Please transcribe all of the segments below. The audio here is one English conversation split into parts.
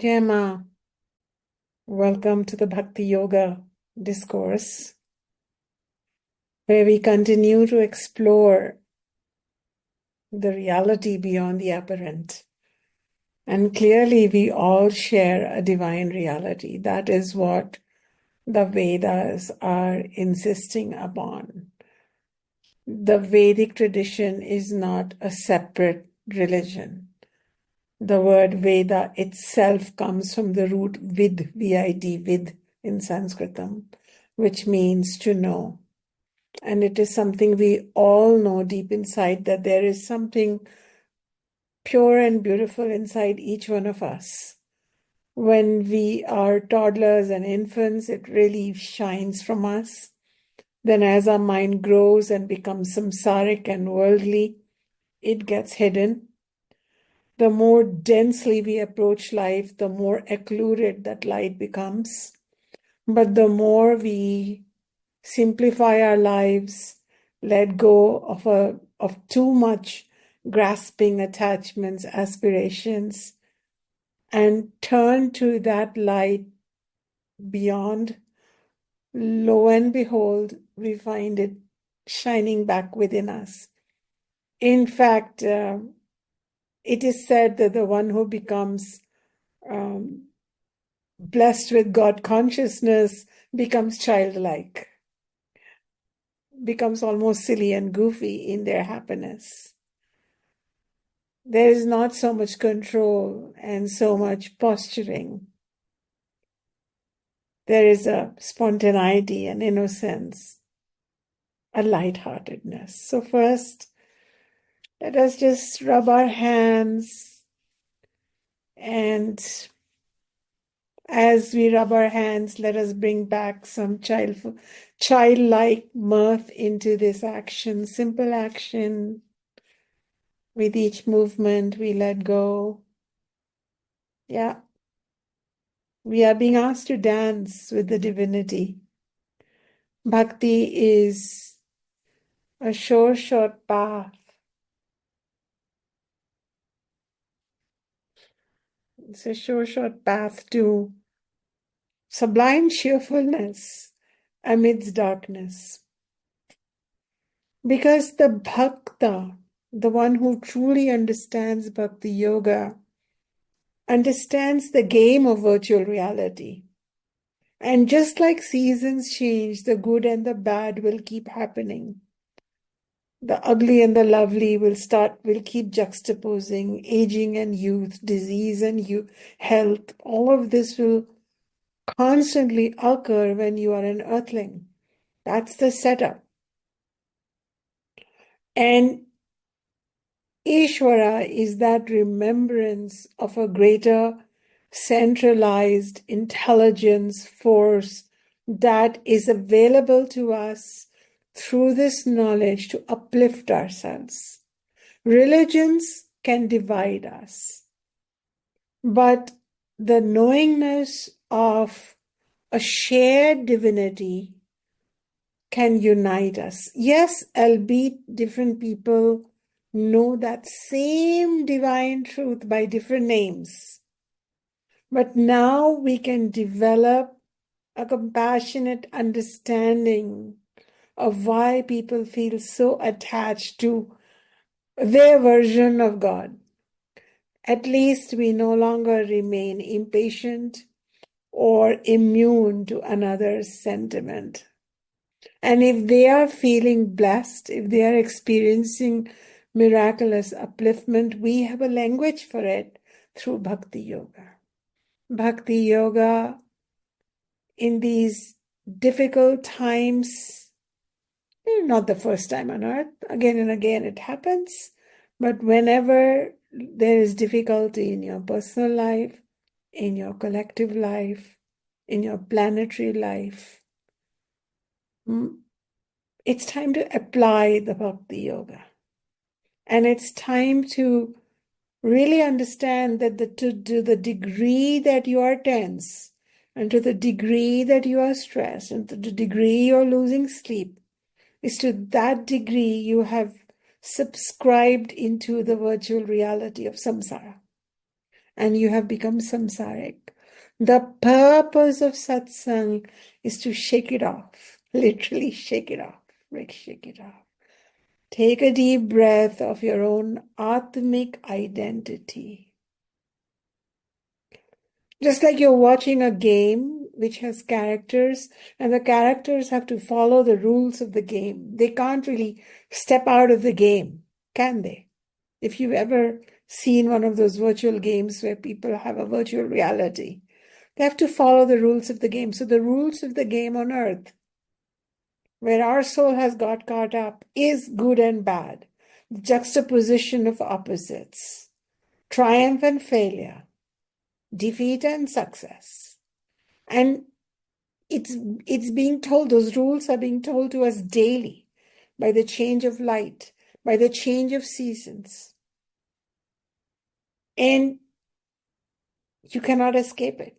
Gemma, welcome to the Bhakti Yoga discourse, where we continue to explore the reality beyond the apparent. And clearly, we all share a divine reality. That is what the Vedas are insisting upon. The Vedic tradition is not a separate religion. The word Veda itself comes from the root vid, V-I-D, vid in Sanskritam, which means to know. And it is something we all know deep inside, that there is something pure and beautiful inside each one of us. When we are toddlers and infants, it really shines from us. Then as our mind grows and becomes samsaric and worldly, it gets hidden. The more densely we approach life, the more occluded that light becomes. But the more we simplify our lives, let go of too much grasping attachments, aspirations, and turn to that light beyond, lo and behold, we find it shining back within us. In fact, it is said that the one who becomes blessed with God consciousness becomes childlike, becomes almost silly and goofy in their happiness. There is not so much control and so much posturing. There is a spontaneity, an innocence, a lightheartedness. So first, let us just rub our hands, and as we rub our hands, let us bring back some childlike mirth into this action, simple action. With each movement, we let go. Yeah. We are being asked to dance with the divinity. Bhakti is a short path. It's a short path to sublime cheerfulness amidst darkness. Because the bhakta, the one who truly understands Bhakti Yoga, understands the game of virtual reality. And just like seasons change, the good and the bad will keep happening. The ugly and the lovely will keep juxtaposing, aging and youth, disease and health. All of this will constantly occur when you are an earthling. That's the setup. And Ishvara is that remembrance of a greater centralized intelligence force that is available to us through this knowledge to uplift ourselves. Religions can divide us, but the knowingness of a shared divinity can unite us. Yes, albeit different people know that same divine truth by different names. But now we can develop a compassionate understanding of why people feel so attached to their version of God. At least we no longer remain impatient or immune to another's sentiment. And if they are feeling blessed, if they are experiencing miraculous upliftment, we have a language for it through Bhakti Yoga. Bhakti Yoga in these difficult times, not the first time on earth, again and again it happens, but whenever there is difficulty in your personal life, in your collective life, in your planetary life, it's time to apply the Bhakti Yoga. And it's time to really understand that to the degree that you are tense, and to the degree that you are stressed, and to the degree you're losing sleep, is to that degree you have subscribed into the virtual reality of samsara. and you have become samsaric. The purpose of satsang is to shake it off, literally shake it off, shake it off. Take a deep breath of your own atmic identity. Just like you're watching a game which has characters, and the characters have to follow the rules of the game. They can't really step out of the game, can they? If you've ever seen one of those virtual games where people have a virtual reality, they have to follow the rules of the game. So the rules of the game on earth, where our soul has got caught up, is good and bad, juxtaposition of opposites, triumph and failure, defeat and success. And it's being told, those rules are being told to us daily by the change of light, by the change of seasons. And you cannot escape it,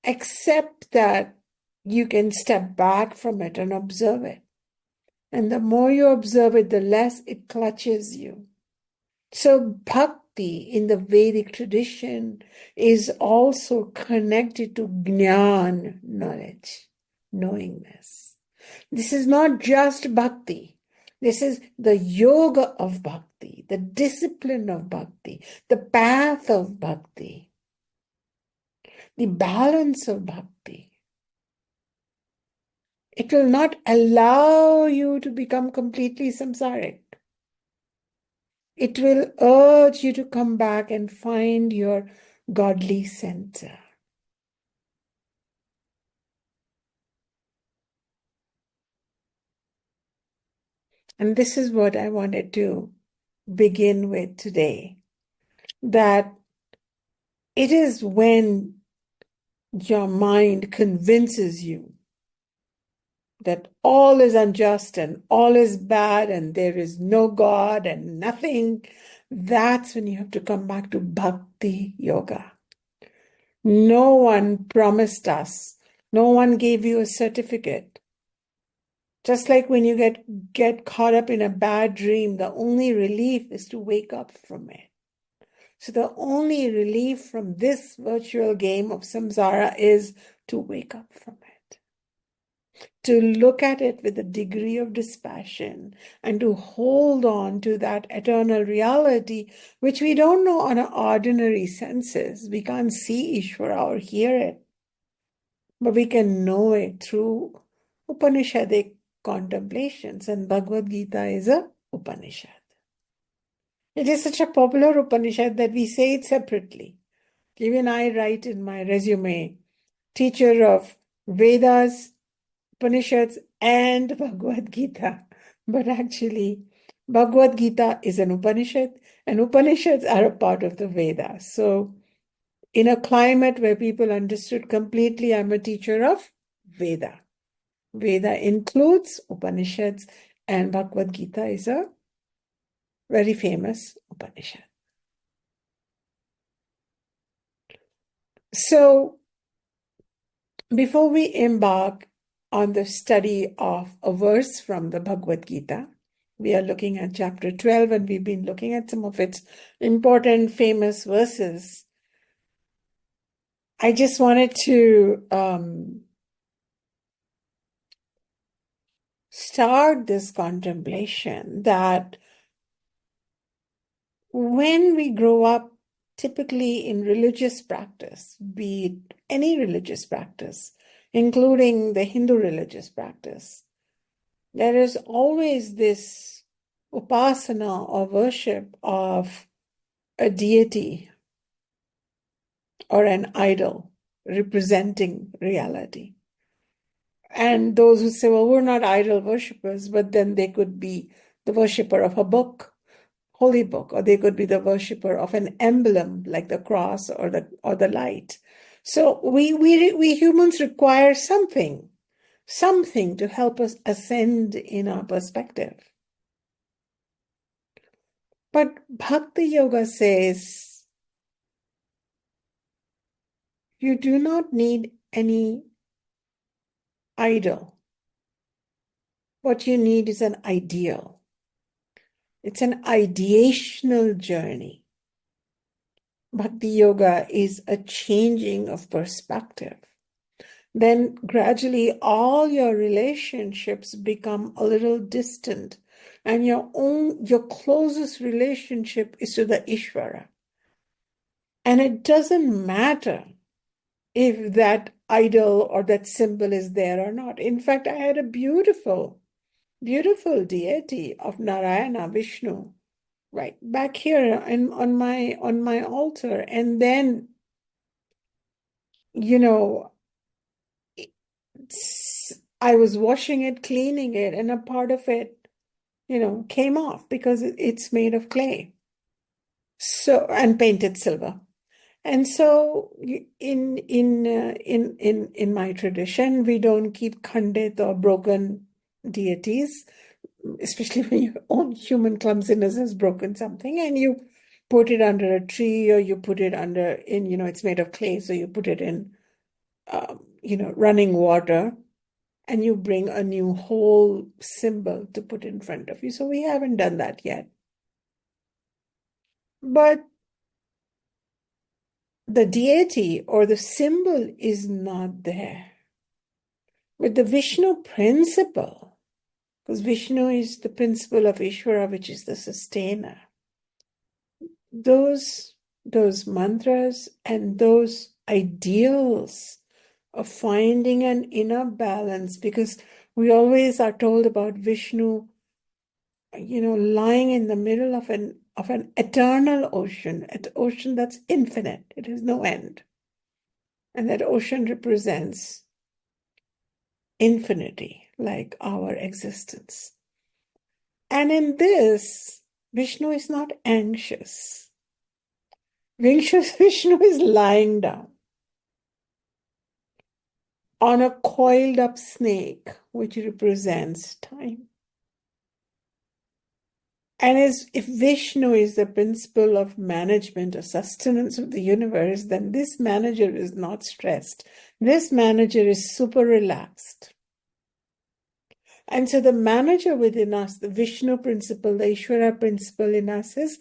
except that you can step back from it and observe it. And the more you observe it, the less it clutches you. So bhakti in the Vedic tradition is also connected to jnana, knowledge, knowingness. This is not just bhakti. This is the yoga of bhakti, the discipline of bhakti, the path of bhakti, the balance of bhakti. It will not allow you to become completely samsaric. It will urge you to come back and find your godly center. And this is what I wanted to begin with today, that it is when your mind convinces you that all is unjust and all is bad and there is no God and nothing, that's when you have to come back to bhakti yoga. No one promised us, no one gave you a certificate. Just like when you get caught up in a bad dream, the only relief is to wake up from it. So the only relief from this virtual game of samsara is to wake up from it, to look at it with a degree of dispassion, and to hold on to that eternal reality, which we don't know on our ordinary senses. We can't see Ishvara or hear it, but we can know it through Upanishadic contemplations, and Bhagavad Gita is a Upanishad. It is such a popular Upanishad that we say it separately. Even I write in my resume, teacher of Vedas, Upanishads, and Bhagavad Gita. But actually, Bhagavad Gita is an Upanishad, and Upanishads are a part of the Vedas. So, in a climate where people understood completely, I'm a teacher of Veda. Veda includes Upanishads, and Bhagavad Gita is a very famous Upanishad. So, before we embark on the study of a verse from the Bhagavad Gita, we are looking at chapter 12, and we've been looking at some of its important, famous verses. I just wanted to start this contemplation that when we grow up, typically in religious practice, be it any religious practice, including the Hindu religious practice, there is always this upasana or worship of a deity or an idol representing reality. And those who say, well, we're not idol worshippers, but then they could be the worshipper of a book, holy book, or they could be the worshipper of an emblem like the cross or the light. So we humans require something to help us ascend in our perspective. But Bhakti Yoga says you do not need any idol. What you need is an ideal. It's an ideational journey. Bhakti yoga is a changing of perspective, then gradually all your relationships become a little distant, and your closest relationship is to the Ishvara. And it doesn't matter if that idol or that symbol is there or not. In fact, I had a beautiful deity of Narayana, Vishnu, right back here on my altar. And then, I was washing it, cleaning it, and a part of it, came off because it's made of clay. So, and painted silver. And so in my tradition, we don't keep khandit or broken deities, especially when your own human clumsiness has broken something, and you put it under a tree, or you put it it's made of clay, so you put it in, running water, and you bring a new whole symbol to put in front of you. So we haven't done that yet. But the deity or the symbol is not there. With the Vishnu principle, because Vishnu is the principle of Ishvara, which is the sustainer, those mantras and those ideals of finding an inner balance, because we always are told about Vishnu, lying in the middle of an eternal ocean, an ocean that's infinite. It has no end. And that ocean represents infinity, like our existence. And in this, Vishnu is not anxious. Vishnu is lying down on a coiled up snake, which represents time. And if Vishnu is the principle of management or sustenance of the universe, then this manager is not stressed. This manager is super relaxed. And so the manager within us, the Vishnu principle, the Ishvara principle in us is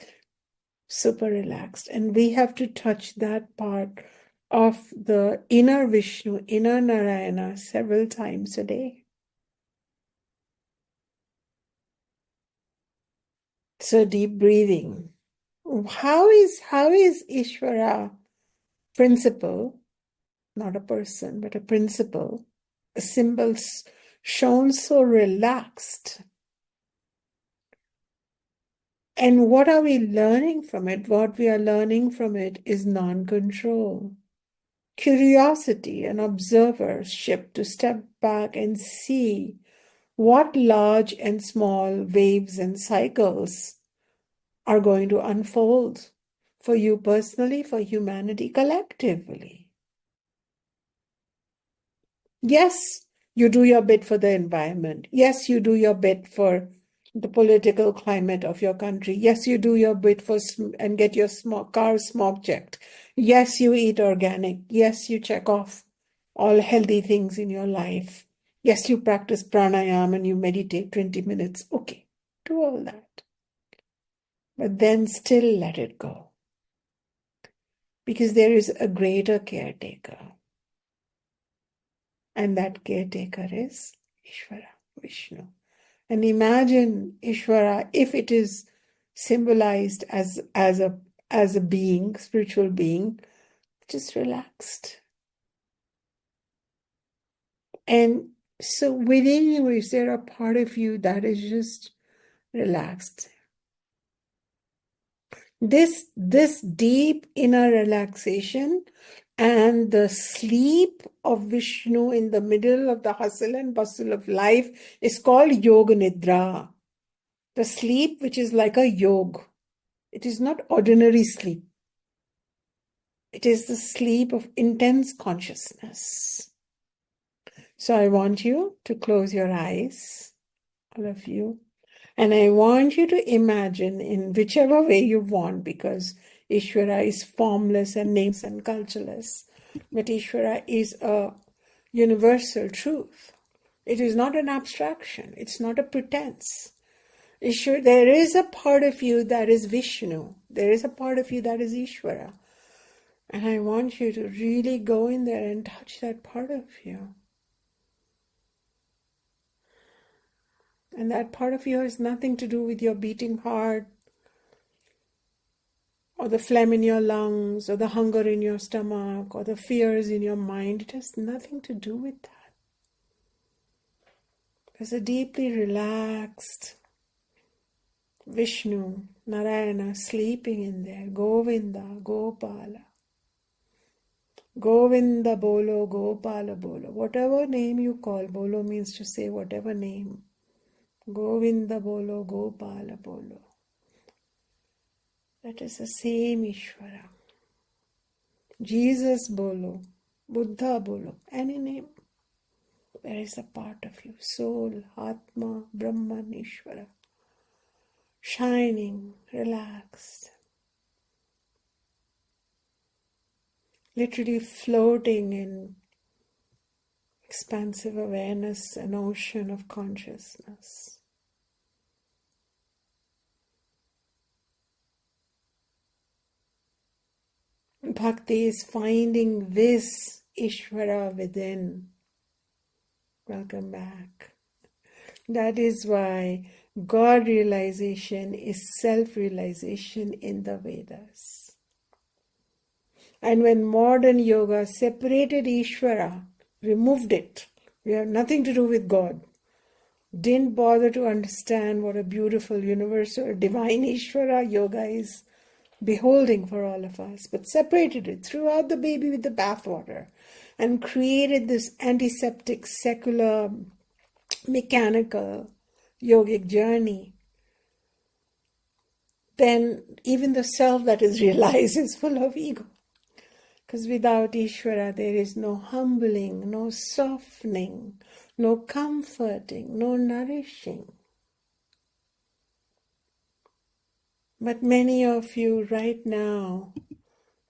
super relaxed. And we have to touch that part of the inner Vishnu, inner Narayana several times a day. So deep breathing. How is Ishvara principle, not a person, but a principle, a symbol shown so relaxed? And what are we learning from it? What we are learning from it is non-control, curiosity and observership, to step back and see what large and small waves and cycles are going to unfold for you personally, for humanity collectively. Yes, you do your bit for the environment. Yes, you do your bit for the political climate of your country. Yes, you do your bit and get your car smog checked. Yes, you eat organic. Yes, you check off all healthy things in your life. Yes, you practice pranayama and you meditate 20 minutes. Okay, do all that. But then still let it go. Because there is a greater caretaker. And that caretaker is Ishvara, Vishnu. And imagine Ishvara, if it is symbolized as a being, spiritual being, just relaxed. And so within you, is there a part of you that is just relaxed? This deep inner relaxation and the sleep of Vishnu in the middle of the hustle and bustle of life is called Yoga Nidra. The sleep which is like a yoga. It is not ordinary sleep. It is the sleep of intense consciousness. So I want you to close your eyes, all of you. And I want you to imagine in whichever way you want, because Ishvara is formless and names and cultureless. But Ishvara is a universal truth. It is not an abstraction. It's not a pretense. There is a part of you that is Vishnu. There is a part of you that is Ishvara. And I want you to really go in there and touch that part of you. And that part of you has nothing to do with your beating heart, or the phlegm in your lungs, or the hunger in your stomach, or the fears in your mind. It has nothing to do with that. There's a deeply relaxed Vishnu, Narayana sleeping in there. Govinda, Gopala. Govinda bolo, Gopala bolo. Whatever name you call, bolo means to say whatever name. Govinda bolo, Gopala bolo. That is the same Ishvara. Jesus bolo, Buddha bolo, any name. There is a part of you, soul, Atma, Brahman, Ishvara, shining, relaxed, literally floating in expansive awareness, an ocean of consciousness. Bhakti is finding this Ishvara within. Welcome back. That is why God realization is self-realization in the Vedas. And when modern yoga separated Ishvara, removed it, we have nothing to do with God, didn't bother to understand what a beautiful, universal, divine Ishvara yoga is beholding for all of us, but separated it, threw out the baby with the bathwater, and created this antiseptic, secular, mechanical, yogic journey, then even the self that is realized is full of ego. Because without Ishvara, there is no humbling, no softening, no comforting, no nourishing. But many of you right now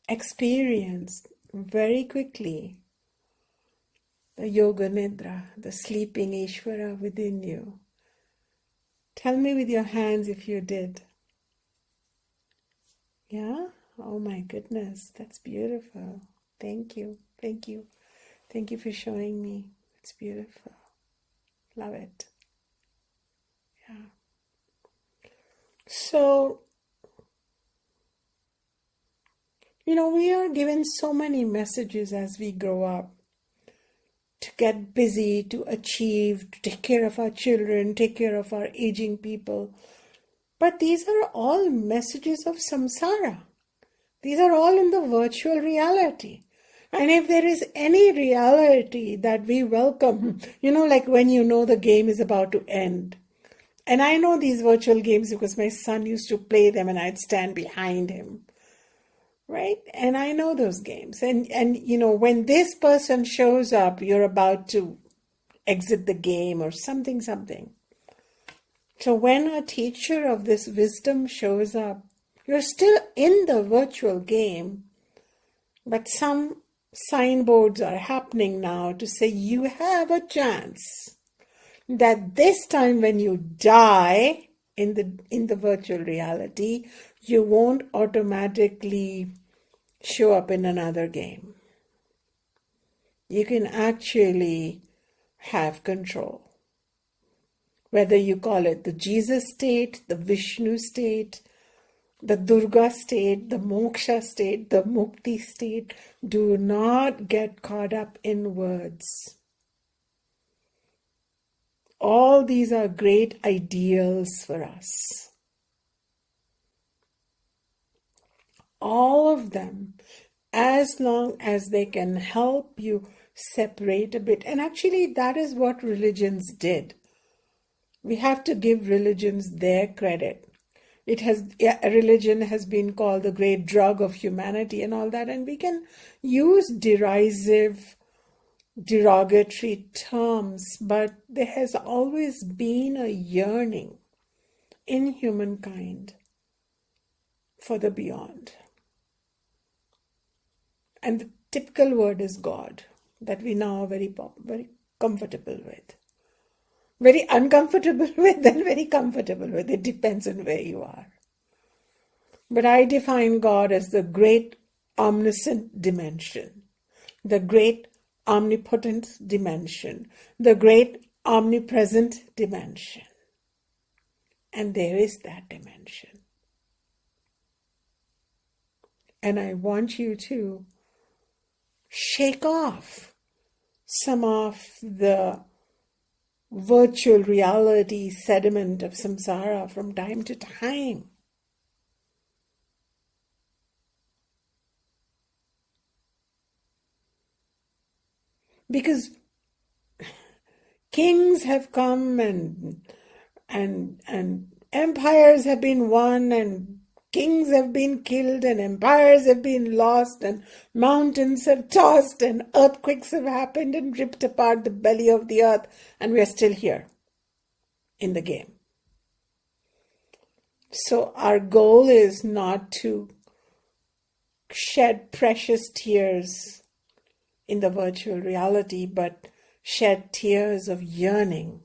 experience very quickly the yoga nidra, the sleeping Ishvara within you. Tell me with your hands if you did. Yeah? Oh my goodness, that's beautiful. Thank you, thank you. Thank you for showing me. It's beautiful. Love it. Yeah. So, we are given so many messages as we grow up. To get busy, to achieve, to take care of our children, take care of our aging people. But these are all messages of samsara. These are all in the virtual reality. And if there is any reality that we welcome, like when the game is about to end. And I know these virtual games because my son used to play them and I'd stand behind him. Right? And I know those games. And when this person shows up, you're about to exit the game or something. So when a teacher of this wisdom shows up, you're still in the virtual game, but some signboards are happening now to say you have a chance that this time when you die in the virtual reality, you won't automatically show up in another game. You can actually have control. Whether you call it the Jesus state, the Vishnu state, the Durga state, the moksha state, the mukti state, do not get caught up in words. All these are great ideals for us. All of them, as long as they can help you separate a bit. And actually, that is what religions did. We have to give religions their credit. Religion has been called the great drug of humanity and all that, and we can use derisive, derogatory terms, but there has always been a yearning in humankind for the beyond. And the typical word is God, that we now are very comfortable with. Very uncomfortable with and very comfortable with. It depends on where you are. But I define God as the great omniscient dimension, the great omnipotent dimension, the great omnipresent dimension. And there is that dimension. And I want you to shake off some of the virtual reality sediment of samsara from time to time. Because kings have come and empires have been won, and kings have been killed, and empires have been lost, and mountains have tossed, and earthquakes have happened and ripped apart the belly of the earth, and we are still here in the game. So our goal is not to shed precious tears in the virtual reality, but shed tears of yearning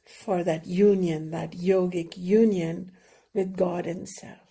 for that union, that yogic union with God Himself.